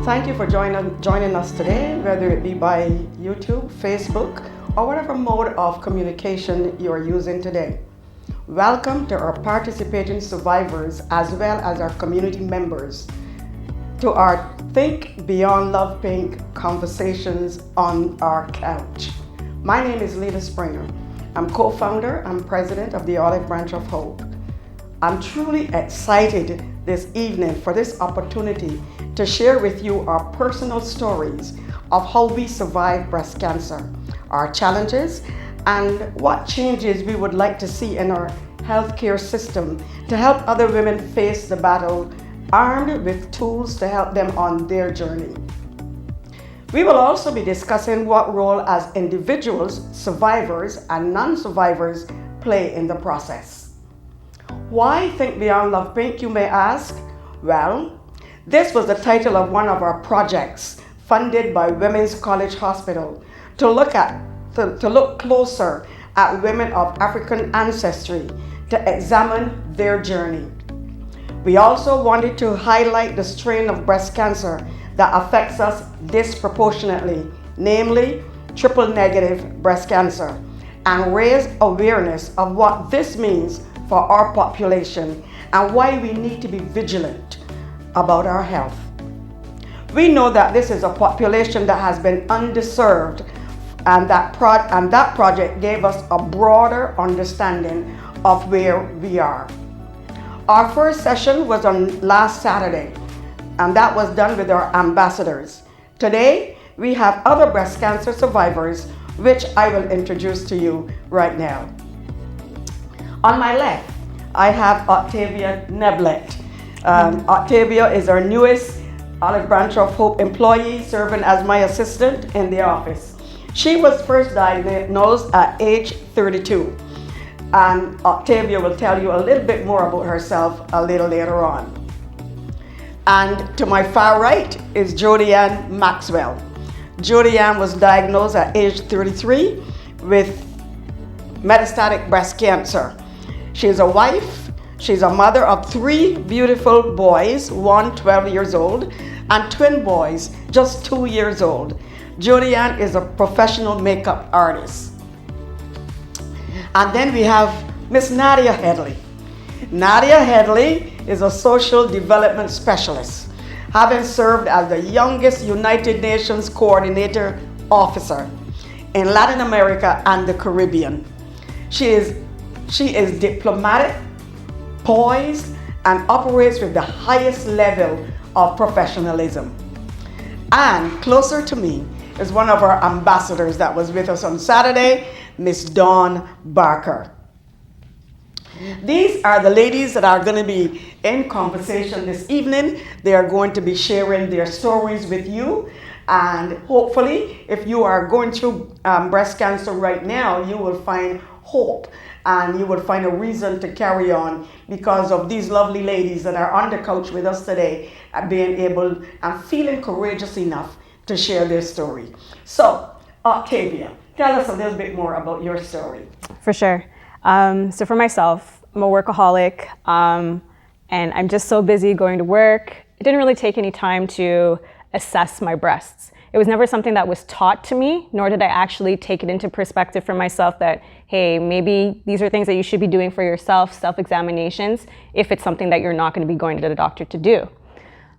Thank you for joining us today, whether it be by YouTube, Facebook, or whatever mode of communication you are using today. Welcome to our participating survivors as well as our community members to our Think Beyond Love Pink conversations on our couch. My name is Lita Springer. I'm co-founder and president of the Olive Branch of Hope. I'm truly excited this evening for this opportunity to share with you our personal stories of how we survived breast cancer, our challenges, and what changes we would like to see in our healthcare system to help other women face the battle, armed with tools to help them on their journey. We will also be discussing what role as individuals, survivors, and non-survivors play in the process. Why Think Beyond Love Pink, you may ask? Well, this was the title of one of our projects funded by Women's College Hospital to look closer at women of African ancestry to examine their journey. We also wanted to highlight the strain of breast cancer that affects us disproportionately, namely triple-negative breast cancer, and raise awareness of what this means for our population and why we need to be vigilant about our health. We know that this is a population that has been underserved, and that project gave us a broader understanding of where we are. Our first session was on last Saturday, and that was done with our ambassadors. Today, we have other breast cancer survivors, which I will introduce to you right now. On my left, I have Octavia Neblett. Octavia is our newest Olive Branch of Hope employee, serving as my assistant in the office. She was first diagnosed at age 32, and Octavia will tell you a little bit more about herself a little later on. And to my far right is Jodianne Maxwell. Jodianne was diagnosed at age 33 with metastatic breast cancer. She's a wife, she's a mother of 3 beautiful boys, one 12 years old, and twin boys, just 2 years old. Jodianne is a professional makeup artist. And then we have Miss Nadia Headley. Nadia Headley is a social development specialist, having served as the youngest United Nations Coordinator Officer in Latin America and the Caribbean. She is diplomatic, poised, and operates with the highest level of professionalism. And closer to me is one of our ambassadors that was with us on Saturday, Miss Dawn Barker. These are the ladies that are going to be in conversation this evening. They are going to be sharing their stories with you. And hopefully, if you are going through breast cancer right now, you will find hope and you will find a reason to carry on because of these lovely ladies that are on the couch with us today, being able and feeling courageous enough to share their story. So, Octavia, tell us a little bit more about your story. For sure. So for myself, I'm a workaholic, and I'm just so busy going to work. It didn't really take any time to assess my breasts. It was never something that was taught to me, nor did I actually take it into perspective for myself that, hey, maybe these are things that you should be doing for yourself, self-examinations, if it's something that you're not going to be going to the doctor to do.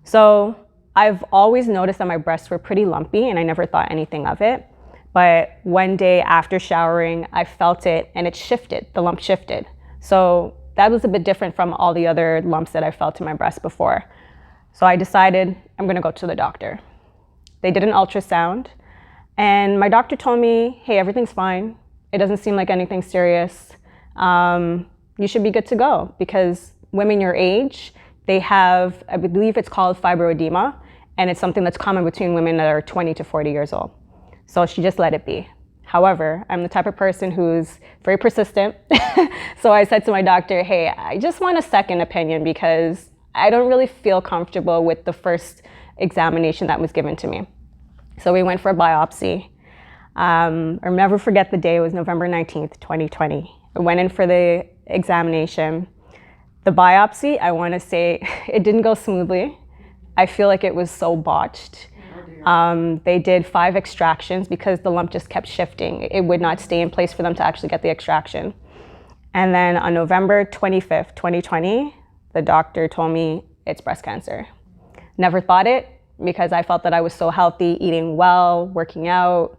So I've always noticed that my breasts were pretty lumpy, and I never thought anything of it. But one day after showering, I felt it, and it shifted, the lump shifted. So that was a bit different from all the other lumps that I felt in my breast before. So I decided I'm going to go to the doctor. They did an ultrasound, and my doctor told me, hey, everything's fine. It doesn't seem like anything serious. You should be good to go, because women your age, they have, I believe it's called fibroedema, and it's something that's common between women that are 20 to 40 years old. So she just let it be. However, I'm the type of person who's very persistent. So I said to my doctor, hey, I just want a second opinion because I don't really feel comfortable with the first examination that was given to me. So we went for a biopsy. I'll never forget the day. It was November 19th, 2020. I went in for the examination. The biopsy, I want to say, it didn't go smoothly. I feel like it was so botched. They did 5 extractions because the lump just kept shifting. It would not stay in place for them to actually get the extraction. And then on November 25th, 2020, the doctor told me it's breast cancer. Never thought it because I felt that I was so healthy, eating well, working out,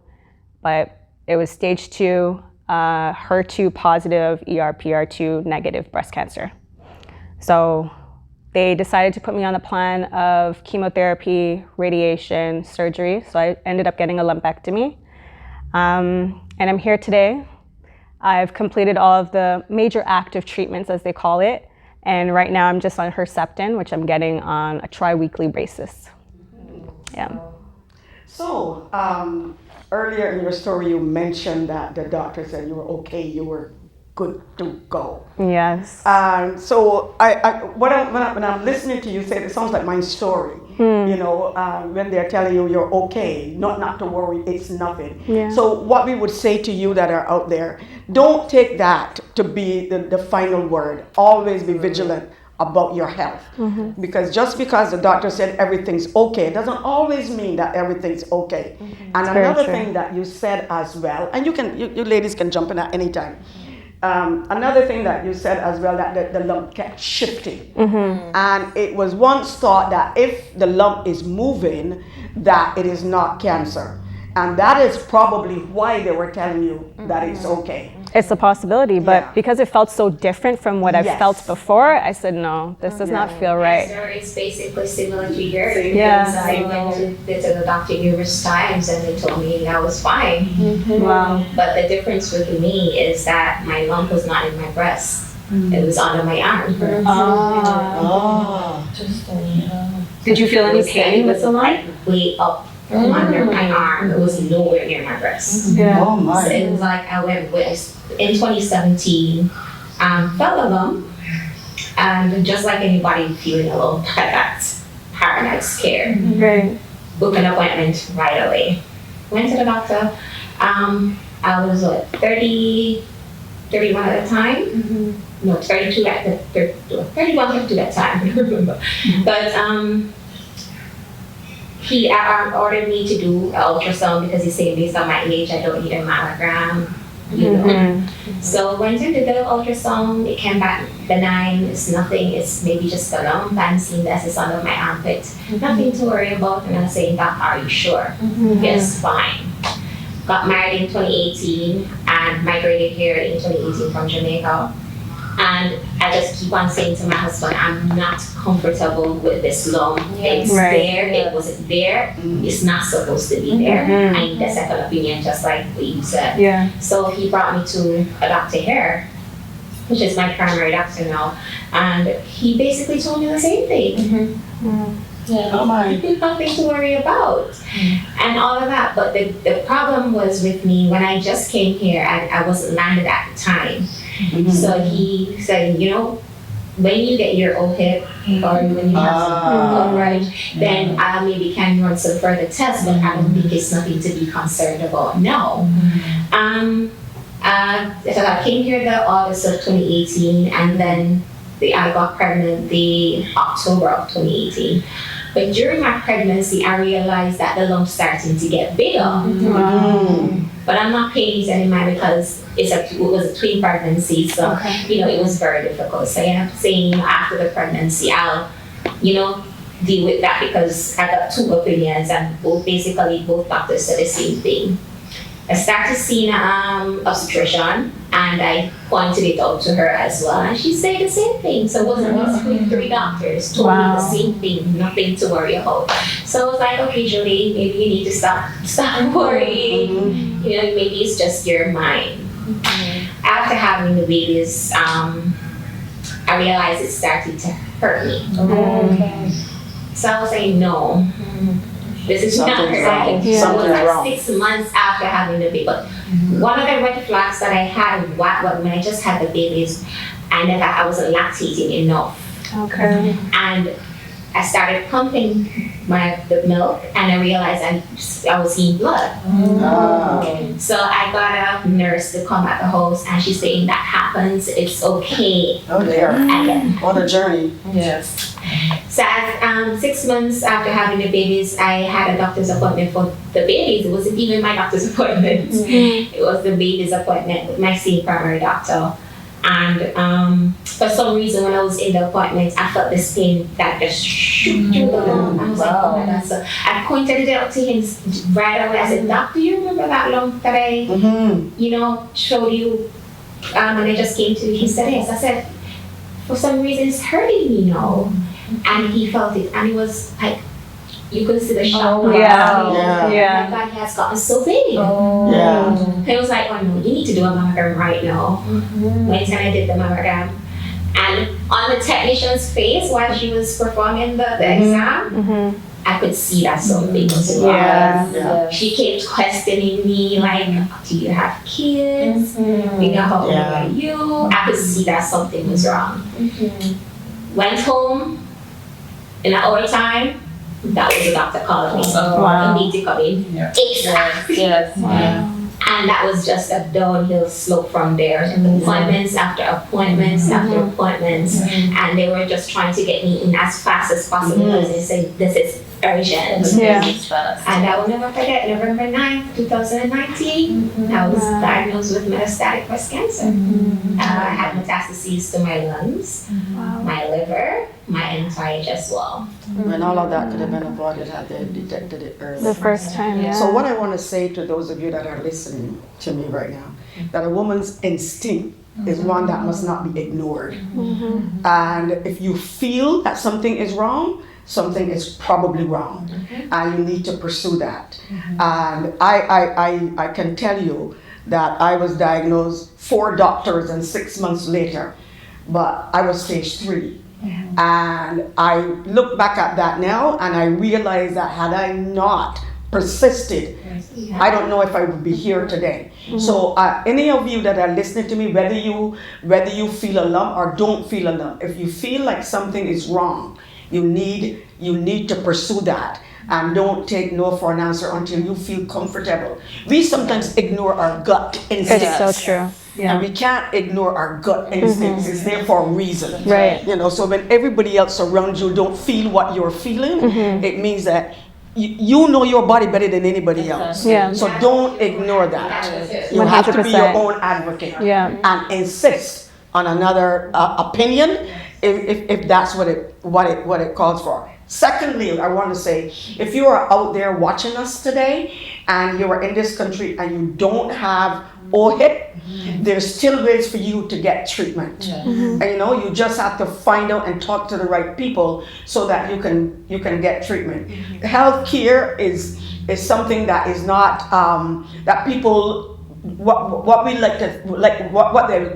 but it was stage 2, HER2 positive, ERPR2 negative breast cancer. So they decided to put me on a plan of chemotherapy, radiation, surgery. So I ended up getting a lumpectomy. And I'm here today. I've completed all of the major active treatments, as they call it. And right now I'm just on Herceptin, which I'm getting on a tri-weekly basis. Yeah. So, earlier in your story, you mentioned that the doctor said you were okay, you were good to go. Yes. So when I'm listening to you say, it sounds like my story. You know, when they're telling you you're okay, not to worry, it's nothing. Yeah. So what we would say to you that are out there, don't take that to be the final word. Always be vigilant about your health. Because just because the doctor said everything's okay, it doesn't always mean that everything's okay. And another thing that you said as well, and you ladies can jump in at any time. Another thing that you said as well, that the lump kept shifting. And it was once thought that if the lump is moving, that it is not cancer. And that is probably why they were telling you that it's okay. It's a possibility, but because it felt so different from what I've felt before, I said, no, this does not feel right. So it's basically similar to yours. Yeah. Because I went to the doctor numerous times and they told me I was fine. Wow. But the difference with me is that my lump was not in my breast. It was under my arm. Did you feel any pain with the lump? Way up under my arm. It was nowhere near my breast. Yeah. Oh my. So it was like I went with, in 2017, felt a lump, and just like anybody feeling a lump, I got paranoid scare. Right. Booked an appointment right away. Went to the doctor. I was 30, 31 at the time. No, 32 at the 31, 32 at the time. I don't remember. But he ordered me to do an ultrasound because he said based on my age, I don't need a mammogram. You know. So went and did the ultrasound. It came back benign. It's nothing. It's maybe just a lump. I'm seeing that it's under my armpit. Nothing to worry about. And I'm saying, Doc, are you sure? Yes, fine. Got married in 2018 and migrated here in 2018 from Jamaica. And I just keep on saying to my husband, I'm not comfortable with this lump. It's there, it wasn't there, it's not supposed to be there. I need a second opinion, just like what you said. Yeah. So he brought me to a doctor here, which is my primary doctor now. And he basically told me the same thing. Oh my. Nothing to worry about. And all of that. But the problem was with me when I just came here, I wasn't landed at the time. So he said, you know, when you get your OHIP or when you have some coverage, then I maybe can run some further tests, but I don't think it's nothing to be concerned about. No. So I came here the August of 2018, and then I got pregnant the October of 2018. But during my pregnancy, I realized that the lump starting to get bigger. But I'm not paying it anymore because it was a twin pregnancy, so you know it was very difficult. So I am saying after the pregnancy, I'll deal with that because I got 2 opinions, and both doctors said the same thing. I started seeing obstetrician, and I pointed it out to her as well, and she said the same thing. So it wasn't basically 3 doctors told me the same thing, nothing to worry about. So I was like, okay, Jolie, maybe you need to stop worrying. You know, maybe it's just your mind. After having the babies, I realized it started to hurt me. So I was saying, no. This is not right. So it was like 6 months after having the baby. But one of the red flags that I had when I just had the babies, I wasn't lactating enough. And I started pumping the milk, and I realized I was seeing blood. So I got a nurse to come at the house, and she's saying that happens, it's okay. Oh dear. Again. What a journey. Yes. So 6 months after having the babies, I had a doctor's appointment for the babies. It wasn't even my doctor's appointment. It was the baby's appointment with my same primary doctor. And for some reason, when I was in the appointment, I felt this pain that just shoot through the lung. I was like, oh my God. So I pointed it out to him right away. I said, Doc, do you remember that lump that I, showed you? And I just came to, he said, yes. I said, for some reason, it's hurting me now. And he felt it. And he was like, you could see the shock. Oh, yeah. My God, he has gotten so big. He was like, oh no, you need to do a mammogram right now. Went and I did the mammogram. And on the technician's face while she was performing the exam, I could see that something was wrong. She kept questioning me like, do you have kids? How old are you? I could see that something was wrong. Went home in an hour time. That was the doctor calling me. You need to come in. ASAP. And that was just a downhill slope from there. Appointments after appointments after appointments. And they were just trying to get me in as fast as possible because they said this is urgent. And I will never forget November 9th, 2019, I was diagnosed with metastatic breast cancer. I had metastases to my lungs, my liver, my entire chest wall. And all of that could have been avoided had they detected it early. The first time, So what I want to say to those of you that are listening to me right now, that a woman's instinct is one that must not be ignored. And if you feel that something is wrong, something is probably wrong, and you need to pursue that. And I can tell you that I was diagnosed 4 doctors and 6 months later, but I was stage 3. And I look back at that now and I realize that had I not persisted, I don't know if I would be here today. So any of you that are listening to me, whether you feel a lump or don't feel a lump, if you feel like something is wrong, you need to pursue that, and don't take no for an answer until you feel comfortable. We sometimes ignore our gut instincts. It's so true. And we can't ignore our gut instincts. It's there for a reason. Right. So when everybody else around you don't feel what you're feeling, it means that you know your body better than anybody else. So don't ignore that. You have to be your own advocate and insist on another opinion if that's what it calls for. Secondly, I want to say, if you are out there watching us today and you are in this country and you don't have OHIP, there's still ways for you to get treatment. And you just have to find out and talk to the right people so that you can get treatment. Healthcare is something that is not that people what they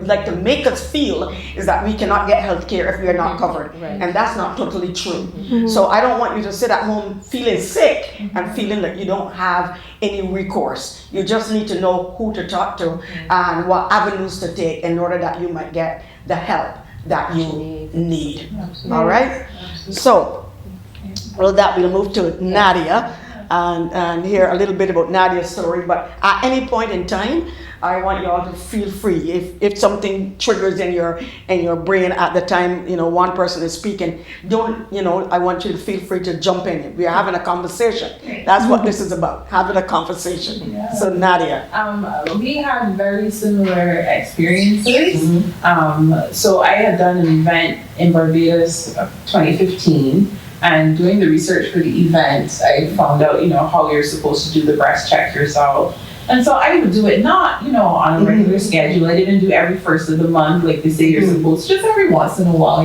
like to make us feel is that we cannot get health care if we are not covered. And that's not totally true. So I don't want you to sit at home feeling sick and feeling like you don't have any recourse. You just need to know who to talk to and what avenues to take in order that you might get the help that you need. All right? So with that, we'll move to Nadia and hear a little bit about Nadia's story. But at any point in time, I want you all to feel free. If something triggers in your brain at the time, one person is speaking, I want you to feel free to jump in. We are having a conversation. That's what this is about, having a conversation. So Nadia. We had very similar experiences. So I had done an event in Barbados 2015. And doing the research for the event, I found out, how you're supposed to do the breast check yourself. And so I would do it not, on a regular schedule. I didn't do every first of the month like they say you're supposed to, just every once in a while,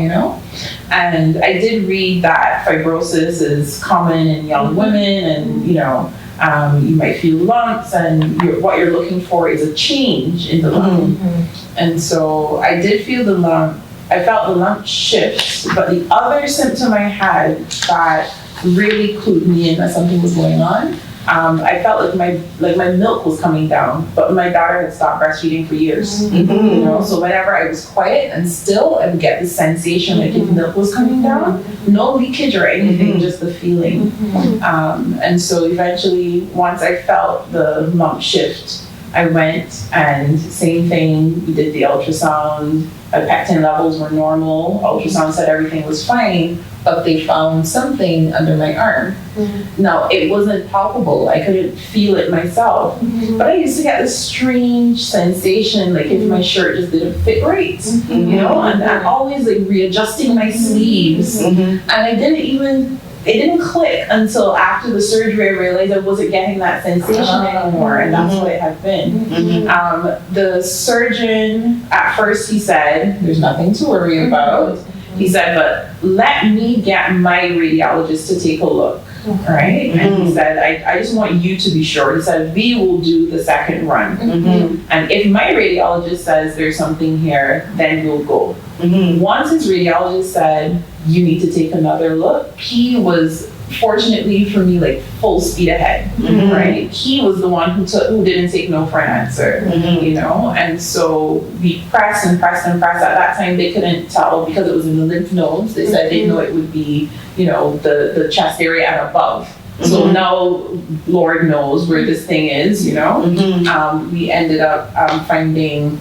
And I did read that fibrosis is common in young women and, you might feel lumps and what you're looking for is a change in the lump. And so I did feel the lump. I felt the lump shift, but the other symptom I had that really clued me in that something was going on I felt like my milk was coming down, but my daughter had stopped breastfeeding for years. Mm-hmm. So whenever I was quiet and still, I would get the sensation like if milk was coming down, no leakage or anything, just the feeling. And so eventually, once I felt the lump shift, I went and same thing, we did the ultrasound, my pectin levels were normal, ultrasound said everything was fine, but they found something under my arm. Now, it wasn't palpable, I couldn't feel it myself, but I used to get this strange sensation, like if my shirt just didn't fit right, and I'm always like readjusting my sleeves, and it didn't click until after the surgery. I realized I wasn't getting that sensation anymore, and that's what it had been. The surgeon, at first he said, there's nothing to worry about. He said, but let me get my radiologist to take a look, right? And he said, I just want you to be sure. He said, we will do the second run. And if my radiologist says there's something here, then we'll go. Once his radiologist said, you need to take another look, he was, fortunately for me, like full speed ahead, right? He was the one who didn't take no for an answer, and so we pressed and pressed and pressed. At that time, they couldn't tell because it was in the lymph nodes. They said they know it would be, the chest area and above. So now, Lord knows where this thing is, We ended up finding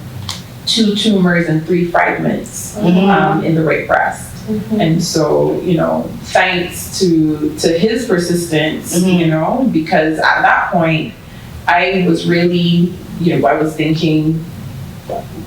2 tumors and 3 fragments in the right breast. And so, thanks to his persistence, because at that point, I was really, I was thinking,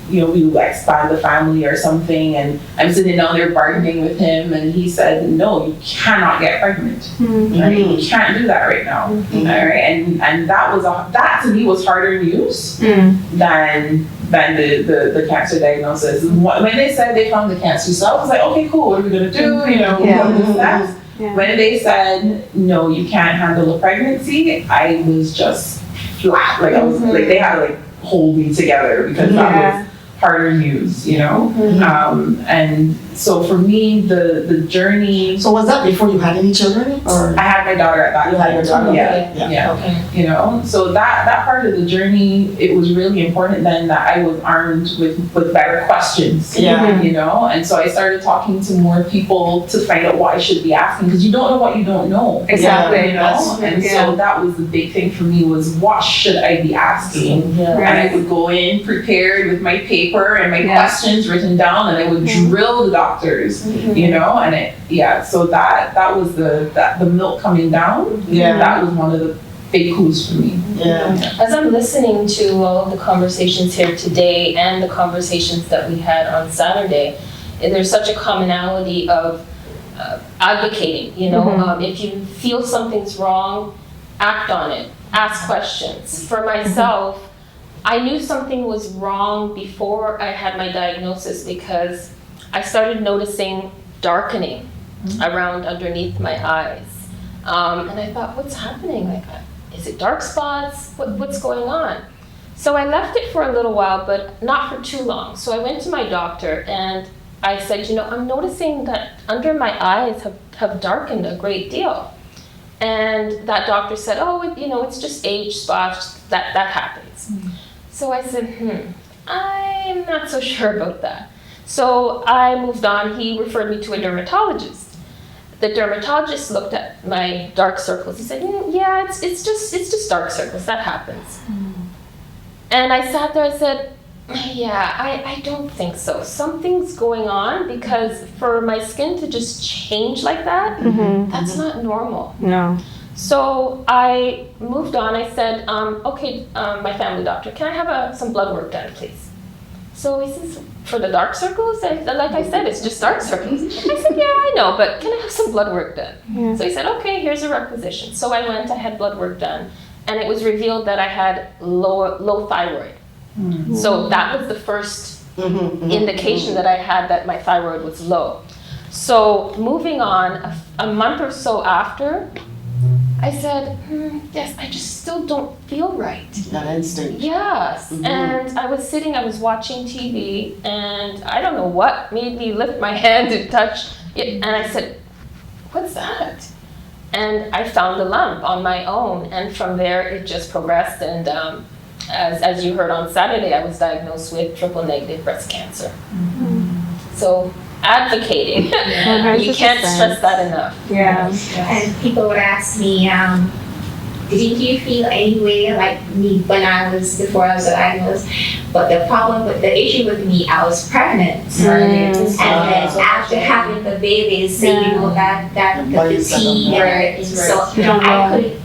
we will expand the family or something. And I'm sitting down there bargaining with him, and he said, no, you cannot get pregnant. Right? You can't do that right now. All right? And that to me was harder news than the cancer diagnosis. When they said they found the cancer cell, I was like, okay, cool, what are we gonna do? What are the steps? When they said, no, you can't handle a pregnancy, I was just flat. Like I was like, they had to like hold me together because that was harder news, and so for me, the journey. So was that before you had any children? Or? I had my daughter at that time. You had your daughter? Yeah. Okay. So that part of the journey, it was really important then that I was armed with better questions. And so I started talking to more people to find out what I should be asking, because you don't know what you don't know. Exactly. So that was the big thing for me, was what should I be asking? And I would go in prepared with my paper and my questions written down, and I would drill the doctors, and so that was the milk coming down. That was one of the big coups for me. As I'm listening to all of the conversations here today and the conversations that we had on Saturday, there's such a commonality of advocating, if you feel something's wrong, act on it, ask questions. For myself, I knew something was wrong before I had my diagnosis, because I started noticing darkening around underneath my eyes. And I thought, what's happening? Like, is it dark spots? What's going on? So I left it for a little while, but not for too long. So I went to my doctor and I said, I'm noticing that under my eyes have darkened a great deal. And that doctor said, it's just age spots, that happens. So I said, I'm not so sure about that. So I moved on. He referred me to a dermatologist. The dermatologist looked at my dark circles. He said, it's just dark circles, that happens. And I sat there and said, I don't think so. Something's going on, because for my skin to just change like that, that's not normal. No. So I moved on. I said, my family doctor, can I have some blood work done, please? So he says, for the dark circles? Like I said, it's just dark circles. I said, yeah, I know, but can I have some blood work done? So he said, okay, here's a requisition. So I went, I had blood work done, and it was revealed that I had low thyroid. So that was the first indication that I had that my thyroid was low. So moving on, a month or so after, I said, yes, I just still don't feel right. That instinct. Yes. And I was watching TV, and I don't know what made me lift my hand and touch it. And I said, what's that? And I found the lump on my own, and from there it just progressed. And as you heard on Saturday, I was diagnosed with triple negative breast cancer. So advocating, you can't stress that enough. Yeah. And people would ask me, didn't you feel any way like me before I was diagnosed? But the issue with me, I was pregnant. And then after having the babies, that the fatigue,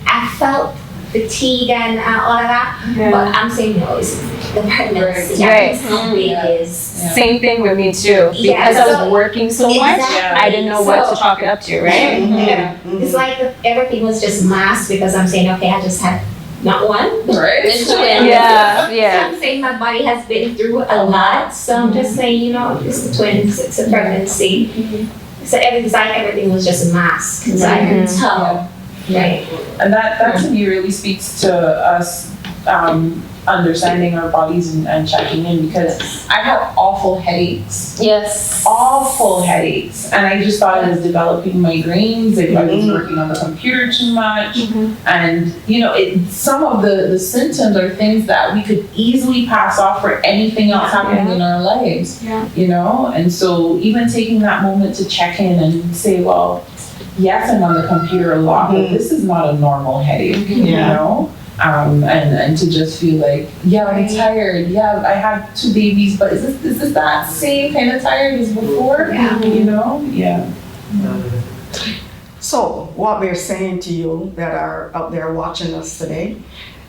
I felt fatigue and all of that. But I'm saying no, it's the pregnancy. Right. How big it is. Same thing with me too. Because I was working so much, I didn't know what to chalk it up to, right? It's like everything was just masked because I'm saying, okay, I just had not one, Right. it's twins. So I'm saying my body has been through a lot. So I'm just saying, it's the twins, it's a pregnancy. So everything was just masked. So I could tell. Right. And that to me really speaks to us understanding our bodies and checking in, because I had awful headaches. Yes. Awful headaches. And I just thought I was developing migraines. I was working on the computer too much. And, some of the symptoms are things that we could easily pass off for anything else happening in our lives. And so even taking that moment to check in and say, well, yes, I'm on the computer a lot, but this is not a normal headache, and to just feel like, I'm tired. I had 2 babies, but is this that same kind of tired as before? So what we're saying to you that are out there watching us today,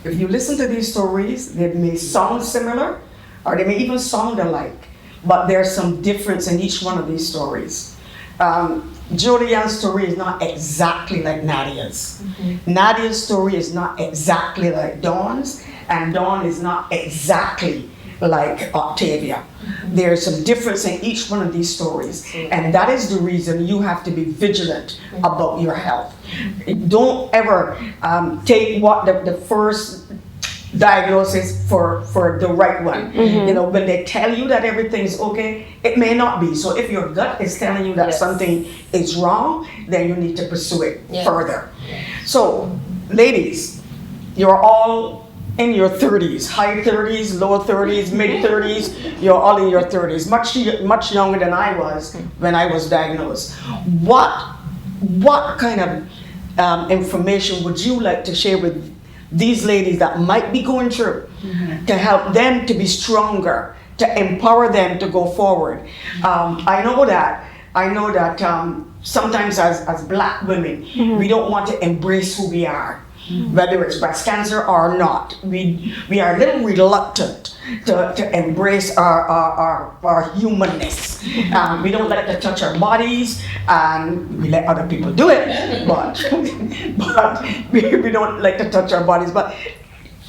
if you listen to these stories, they may sound similar or they may even sound alike, but there's some difference in each one of these stories. Jodiann's story is not exactly like Nadia's. Nadia's story is not exactly like Dawn's, and Dawn is not exactly like Octavia. There's some difference in each one of these stories, and that is the reason you have to be vigilant about your health. Don't ever take what the first diagnosis for the right one. When they tell you that everything's okay, it may not be. So if your gut is telling you that something is wrong, then you need to pursue it further. So ladies, you're all in your 30s, high 30s, low 30s, mid 30s, you're all in your 30s, much younger than I was when I was diagnosed. What kind of information would you like to share with these ladies that might be going through to help them to be stronger, to empower them to go forward? I know that sometimes as Black women, we don't want to embrace who we are, whether it's breast cancer or not. We are a little reluctant to embrace our humanness. We don't like to touch our bodies, and we let other people do it, but we don't like to touch our bodies. But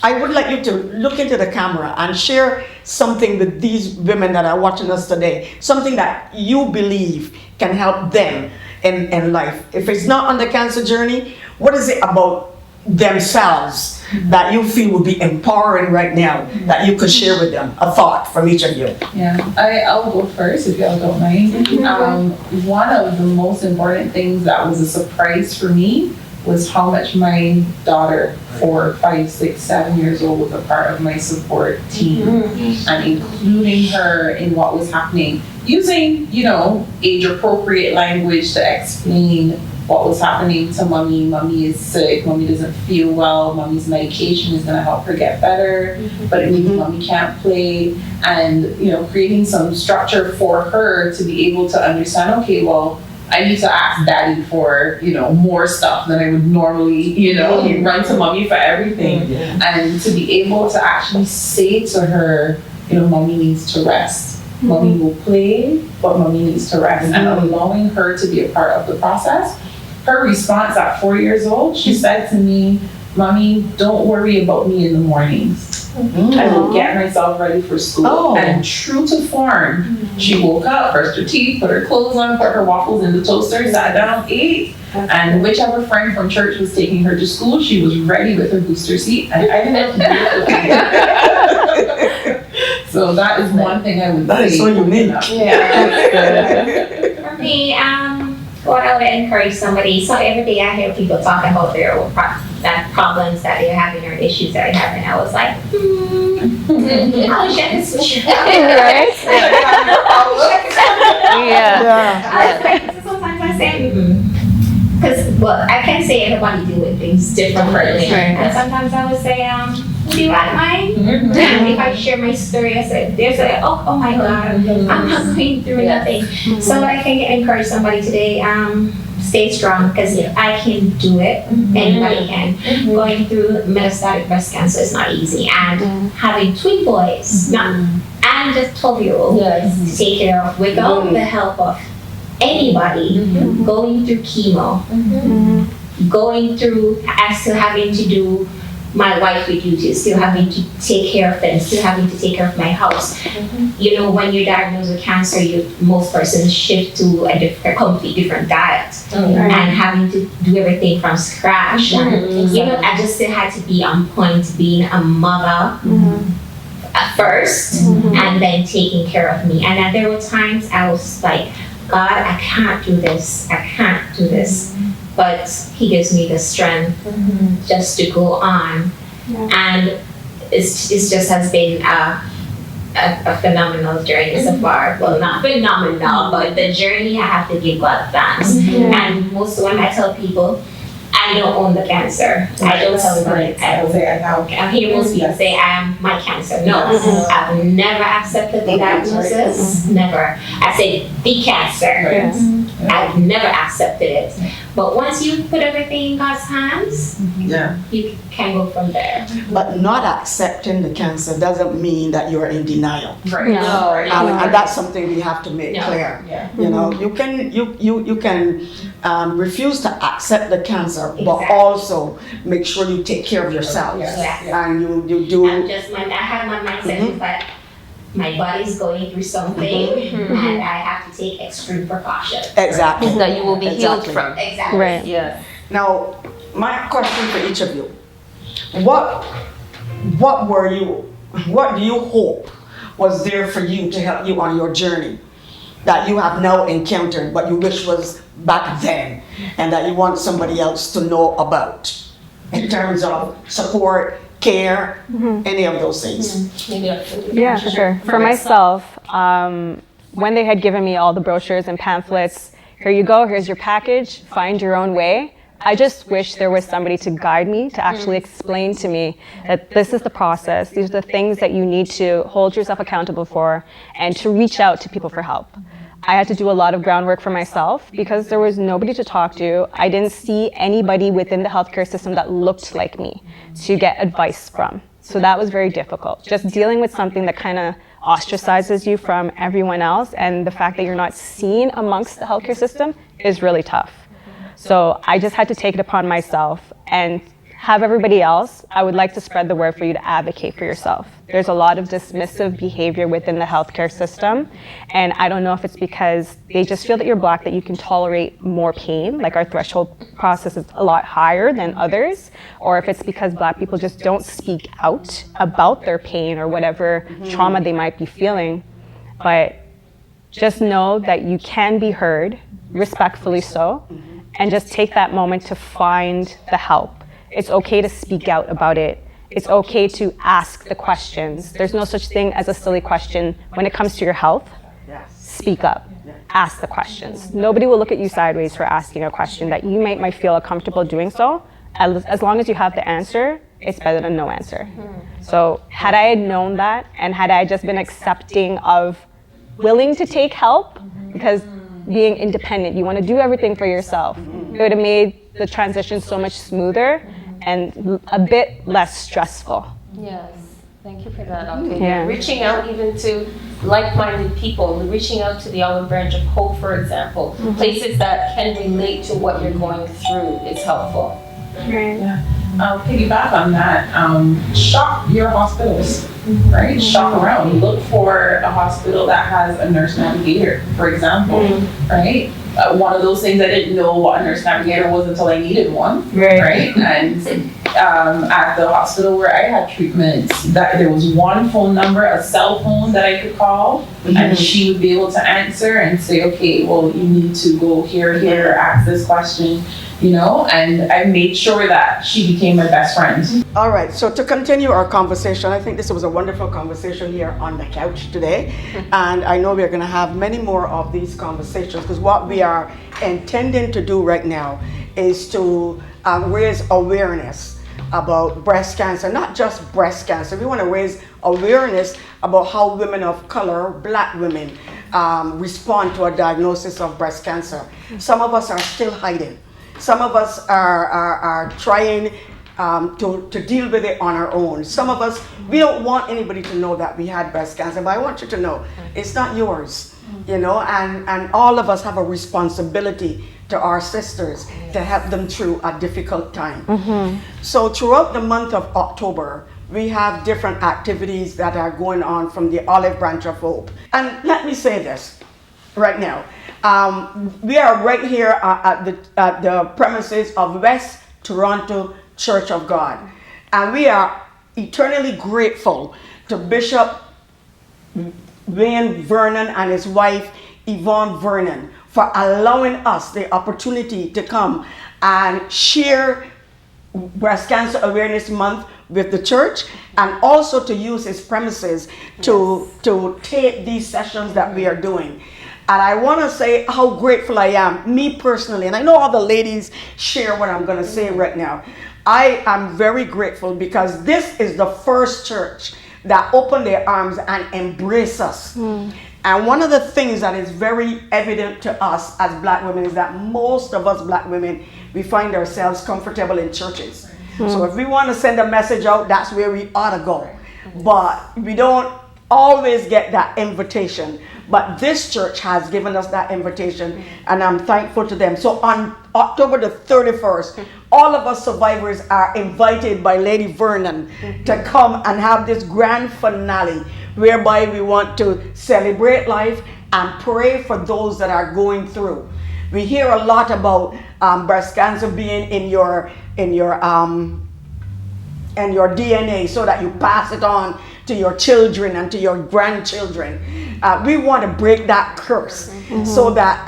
I would like you to look into the camera and share something with these women that are watching us today, something that you believe can help them in life. If it's not on the cancer journey, what is it about themselves that you feel would be empowering right now that you could share with them? A thought from each of you. I'll go first if y'all don't mind. One of the most important things that was a surprise for me was how much my daughter, 4, 5, 6, 7 years old, was a part of my support team, and including her in what was happening, using age appropriate language to explain what was happening to mommy. Mommy is sick, mommy doesn't feel well, mommy's medication is going to help her get better, but it means mommy can't play. And creating some structure for her to be able to understand, okay, well, I need to ask daddy for more stuff than I would normally run to mommy for everything. And to be able to actually say to her, mommy needs to rest, mommy will play, but mommy needs to rest, and allowing her to be a part of the process. Her response at 4 years old, she said to me, "Mommy, don't worry about me in the mornings. I will get myself ready for school." And true to form, she woke up, brushed her teeth, put her clothes on, put her waffles in the toaster, sat down, ate. And whichever friend from church was taking her to school, she was ready with her booster seat. And I didn't have to do it. So that is one thing I would say. That is so unique. For me, thought I would encourage somebody. So every day I hear people talk about their own problems that they're having or issues that they're having. I was like, I'll share this with you. Right? Yeah. I was like, so sometimes I say, because, well, I can say everybody deal with things differently. And sometimes I would say, do you like mine? And if I share my story, I said, there's like, oh my God, I'm not going through nothing. So I can encourage somebody today, stay strong, because I can do it. Anybody can. Going through metastatic breast cancer is not easy. And having twin boys, and just 12-year-old to take care of without the help of anybody, going through chemo, going through, still having to do my wifely duties, still having to take care of them, still having to take care of my house. You know, when you're diagnosed with cancer, most persons shift to a complete different diet and having to do everything from scratch. And, you know, I just still had to be on point, being a mother at first, and then taking care of me. And then there were times I was like, God, I can't do this. I can't do this. But He gives me the strength just to go on. And it's just has been a phenomenal journey so far. Well, not phenomenal, but the journey I have to give God thanks. And most of the time I tell people, I don't own the cancer. I don't tell anybody. I hear most people say I am my cancer. No, I've never accepted the diagnosis. Never. I say the cancer. I've never accepted it. But once you put everything in God's hands, you can go from there. But not accepting the cancer doesn't mean that you're in denial. Right. No. And that's something we have to make clear. You know, you can refuse to accept the cancer, but also make sure you take care of yourself. And you do. And I have my mindset that my body's going through something, and I have to take extreme precautions. Exactly. That you will be healed from. Exactly. Right. Yeah. Now, my question for each of you: what do you hope was there for you to help you on your journey that you have now encountered, but you wish was back then, and that you want somebody else to know about in terms of support, care, any of those things? Yeah, for sure. For myself, when they had given me all the brochures and pamphlets, here you go, here's your package, find your own way. I just wish there was somebody to guide me, to actually explain to me that this is the process, these are the things that you need to hold yourself accountable for, and to reach out to people for help. I had to do a lot of groundwork for myself because there was nobody to talk to. I didn't see anybody within the healthcare system that looked like me to get advice from. So that was very difficult. Just dealing with something that kind of ostracizes you from everyone else, and the fact that you're not seen amongst the healthcare system is really tough. So I just had to take it upon myself and have everybody else. I would like to spread the word for you to advocate for yourself. There's a lot of dismissive behavior within the healthcare system, and I don't know if it's because they just feel that you're Black that you can tolerate more pain, like our threshold process is a lot higher than others, or if it's because Black people just don't speak out about their pain or whatever trauma they might be feeling. But just know that you can be heard, respectfully so, and just take that moment to find the help. It's okay to speak out about it. It's okay to ask the questions. There's no such thing as a silly question when it comes to your health. Speak up. Ask the questions. Nobody will look at you sideways for asking a question that you might feel uncomfortable doing so. As long as you have the answer, it's better than no answer. So had I known that, and had I just been accepting of willing to take help, because being independent, you want to do everything for yourself, it would have made the transition so much smoother and a bit less stressful. Yes, thank you for that, Octavia. Yeah. Reaching out even to like-minded people, reaching out to the Olive Branch of Hope, for example, places that can relate to what you're going through is helpful. Right. Piggyback on that, shop your hospitals, right? Shop around. Look for a hospital that has a nurse navigator, for example, right? one of those things I didn't know what a nurse navigator was until I needed one. Right. And at the hospital where I had treatments, that there was one phone number, a cell phone that I could call, and she would be able to answer and say, okay, well, you need to go here, ask this question, you know, and I made sure that she became my best friend. All right, so to continue our conversation, I think this was a wonderful conversation here on the couch today. And I know we're going to have many more of these conversations, because what we are intending to do right now is to raise awareness about breast cancer, not just breast cancer. We want to raise awareness about how women of color, Black women, respond to a diagnosis of breast cancer. Some of us are still hiding. Some of us are trying to deal with it on our own. Some of us, we don't want anybody to know that we had breast cancer, but I want you to know it's not yours, you know, and all of us have a responsibility to our sisters to help them through a difficult time. So throughout the month of October, we have different activities that are going on from the Olive Branch of Hope. And let me say this right now. We are right here at the premises of West Toronto Church of God. And we are eternally grateful to Bishop Wayne Vernon and his wife Yvonne Vernon for allowing us the opportunity to come and share Breast Cancer Awareness Month with the church, and also to use his premises to take these sessions that we are doing. And I want to say how grateful I am, me personally, and I know all the ladies share what I'm going to say right now. I am very grateful because this is the first church that opened their arms and embraced us. And one of the things that is very evident to us as Black women is that most of us Black women, we find ourselves comfortable in churches. So if we want to send a message out, that's where we ought to go. But we don't always get that invitation. But this church has given us that invitation, and I'm thankful to them. So on October the 31st, all of us survivors are invited by Lady Vernon to come and have this grand finale, whereby we want to celebrate life and pray for those that are going through. We hear a lot about breast cancer being in your DNA, so that you pass it on to your children and to your grandchildren. We want to break that curse so that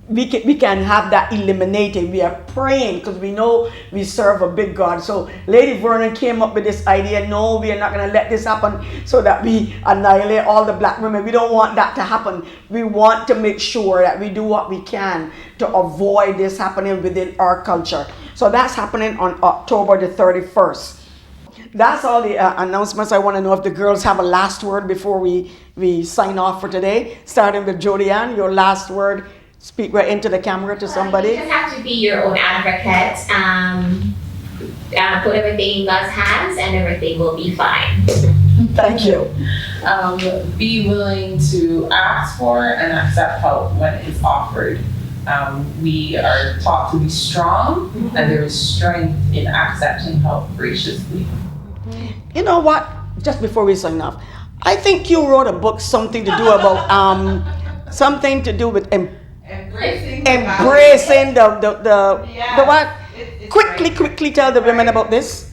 we can have that eliminated. We are praying because we know we serve a big God. So Lady Vernon came up with this idea, no, we are not going to let this happen so that we annihilate all the Black women. We don't want that to happen. We want to make sure that we do what we can to avoid this happening within our culture. So that's happening on October the 31st. That's all the announcements. I want to know if the girls have a last word before we sign off for today. Starting with Jodianne, your last word. Speak right into the camera to somebody. You just have to be your own advocate. Put everything in God's hands and everything will be fine. Thank you. Be willing to ask for and accept help when it is offered. We are taught to be strong, and there is strength in accepting help graciously. You know what? Just before we sign off, I think you wrote a book, something to do about something to do with embracing the what? Quickly tell the women about this.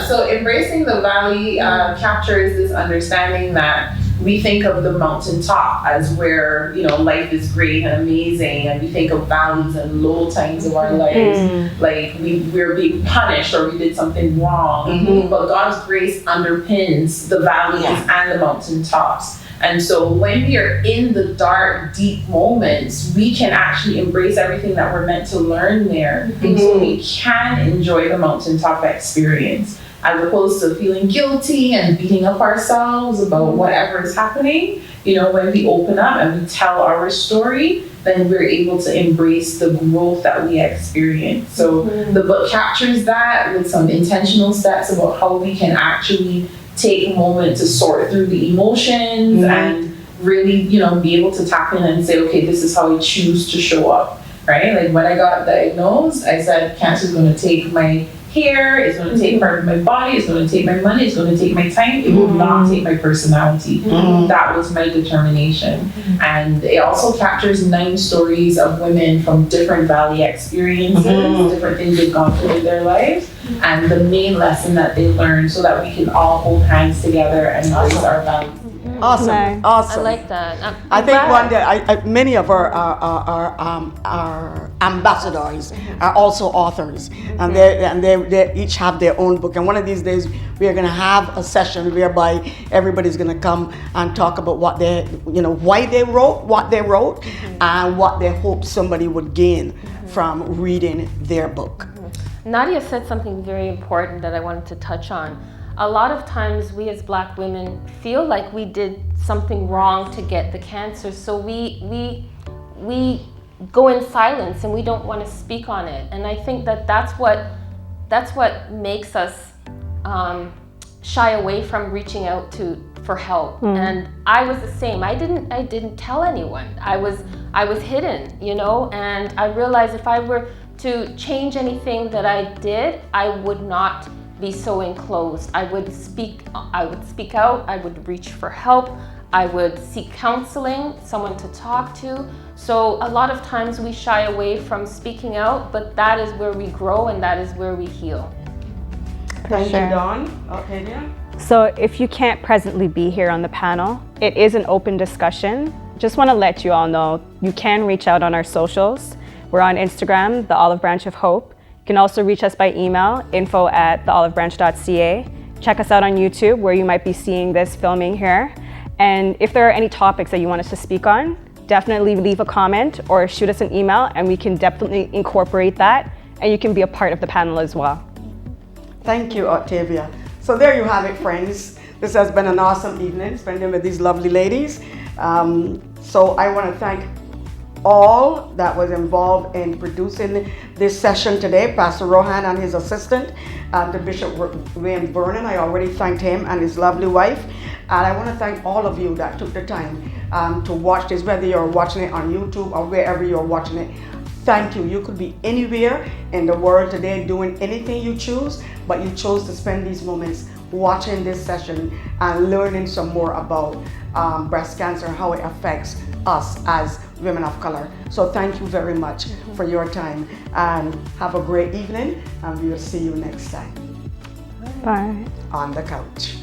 So embracing the valley captures this understanding that we think of the mountaintop as where, you know, life is great and amazing, and we think of valleys and low times of our lives, like we're being punished or we did something wrong. But God's grace underpins the valleys and the mountaintops. And so when we are in the dark, deep moments, we can actually embrace everything that we're meant to learn there. So we can enjoy the mountaintop experience, as opposed to feeling guilty and beating up ourselves about whatever is happening. You know, when we open up and we tell our story, then we're able to embrace the growth that we experience. So the book captures that with some intentional steps about how we can actually take a moment to sort through the emotions and really, you know, be able to tap in and say, okay, this is how I choose to show up, right? Like when I got diagnosed, I said, cancer is going to take my hair, it's going to take part of my body, it's going to take my money, it's going to take my time, it will not take my personality. That was my determination. And it also captures 9 stories of women from different valley experiences, different things they've gone through in their lives, and the main lesson that they learned so that we can all hold hands together and raise our values. Awesome, Nice. awesome. I like that. I think one day, many of our ambassadors are also authors, and they each have their own book. And one of these days, we are going to have a session whereby everybody's going to come and talk about what they, why they wrote what they wrote, and what they hope somebody would gain from reading their book. Nadia said something very important that I wanted to touch on. A lot of times we as Black women feel like we did something wrong to get the cancer, so we go in silence and we don't want to speak on it. And I think that's what makes us shy away from reaching out for help. And I was the same. I didn't tell anyone. I was hidden, and I realized if I were to change anything that I did, I would not be so enclosed. I would speak out, I would reach for help, I would seek counseling, someone to talk to. So a lot of times we shy away from speaking out, but that is where we grow and that is where we heal. Thank sure. you, Dawn. Octavia? So if you can't presently be here on the panel, it is an open discussion. Just want to let you all know, you can reach out on our socials. We're on Instagram, the Olive Branch of Hope. You can also reach us by email, info@theolivebranch.ca. Check us out on YouTube, where you might be seeing this filming here. And if there are any topics that you want us to speak on, definitely leave a comment or shoot us an email, and we can definitely incorporate that, and you can be a part of the panel as well. Thank you, Octavia. So there you have it, friends. This has been an awesome evening spending with these lovely ladies. So I want to thank all that was involved in producing this session today, Pastor Rohan and his assistant, the Bishop Wayne Vernon. I already thanked him and his lovely wife. And I want to thank all of you that took the time to watch this, whether you're watching it on YouTube or wherever you're watching it. Thank you. You could be anywhere in the world today doing anything you choose, but you chose to spend these moments watching this session and learning some more about breast cancer and how it affects us as women of color. So thank you very much for your time, and have a great evening, and we will see you next time. Bye. On the couch.